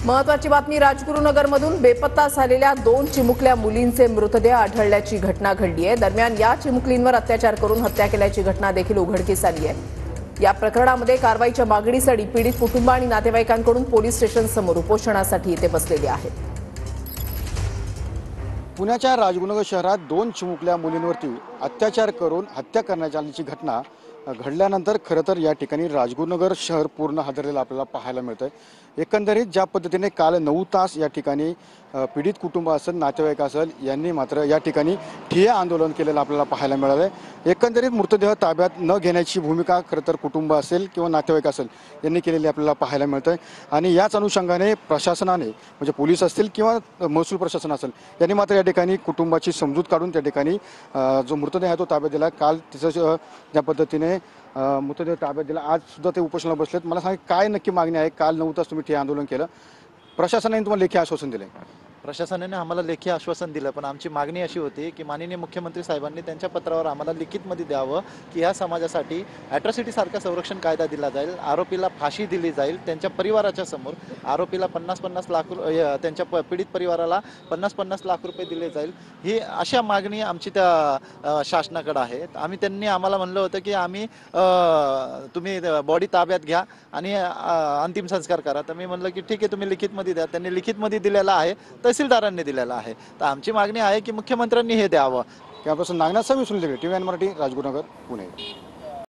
महत्त्वाची बातमी राजगुरुनगरमधून बेपत्ता झालेल्या 2 चिमुकल्या मुलींचे मृतदेह आढळल्याची घटना घडली आहे। दरम्यान या चिमुकलींवर अत्याचार करून हत्या केल्याची घटना देखील उघडकीस आली आहे। या प्रकरणामध्ये कारवाईच्या मागणीसाठी पीडित कुटुंब आणि नातेवाईकांकडून पोलीस स्टेशनसमोर उपोषणासाठी इथे बसलेले आहेत। पुण्याच्या राजगुरुनगर शहरात 2 चिमुकल्या मुलींवरती अत्याचार करून हत्या करण्यात आल्याची घटना घडल्यानंतर खरं तर या ठिकाणी राजगुरुनगर शहर पूर्ण हादरलेलं आपल्याला पाहायला मिळतंय। एकंदरीत ज्या पद्धतीने काल 9 तास या ठिकाणी पीडित कुटुंब असेल, नातेवाईक असेल यांनी मात्र या ठिकाणी ठिय्या आंदोलन केलेलं आपल्याला पाहायला मिळालं आहे। एकंदरीत मृतदेह ताब्यात न घेण्याची भूमिका खरं तर कुटुंब असेल किंवा नातेवाईक असेल यांनी केलेली आपल्याला पाहायला मिळतंय आणि याच अनुषंगाने प्रशासनाने म्हणजे पोलीस असतील किंवा महसूल प्रशासन असेल यांनी मात्र या ठिकाणी कुटुंबाची समजूत काढून त्या ठिकाणी जो मृतदेह आहे तो ताब्यात दिला। काल तिचं ज्या पद्धतीने मृतदेह ताब्यात दिला, आज सुद्धा ते उपोषणाला बसलेत। मला सांगा काय नक्की मागणी आहे? काल 9 तास तुम्ही ठिय्या आंदोलन केलं, प्रशासनाने तुम्हाला लेखी आश्वासन दिले? प्रशासनाने आम्हाला लेखी आश्वासन दिलं, पण आमची मागणी अशी होती की माननीय मुख्यमंत्री साहेबांनी त्यांच्या पत्रावर आम्हाला लिखितमध्ये द्यावं की या समाजासाठी ॲट्रॉसिटी सारखा संरक्षण कायदा दिला जाईल, आरोपीला फाशी दिली जाईल, त्यांच्या परिवाराच्या समोर आरोपीला 50-50 लाख त्यांच्या पीडित परिवाराला 50-50 लाख रुपये दिले जाईल। ही अशा मागणी आमची त्या शासनाकडे आहे। त्यांनी आम्हाला म्हणलं होतं की आम्ही तुम्ही बॉडी ताब्यात घ्या आणि अंतिम संस्कार करा। तर मी म्हणलं की ठीक आहे, तुम्ही लिखितमध्ये द्या। त्यांनी लिखितमध्ये दिलेला आहे, तहसीलदारांनी दिलेला आहे। तर आमची मागणी आहे की मुख्यमंत्र्यांनी हे द्यावं। त्यापासून नागनाथ सर विसरून टीव्ही मराठी राजगुरुनगर पुणे।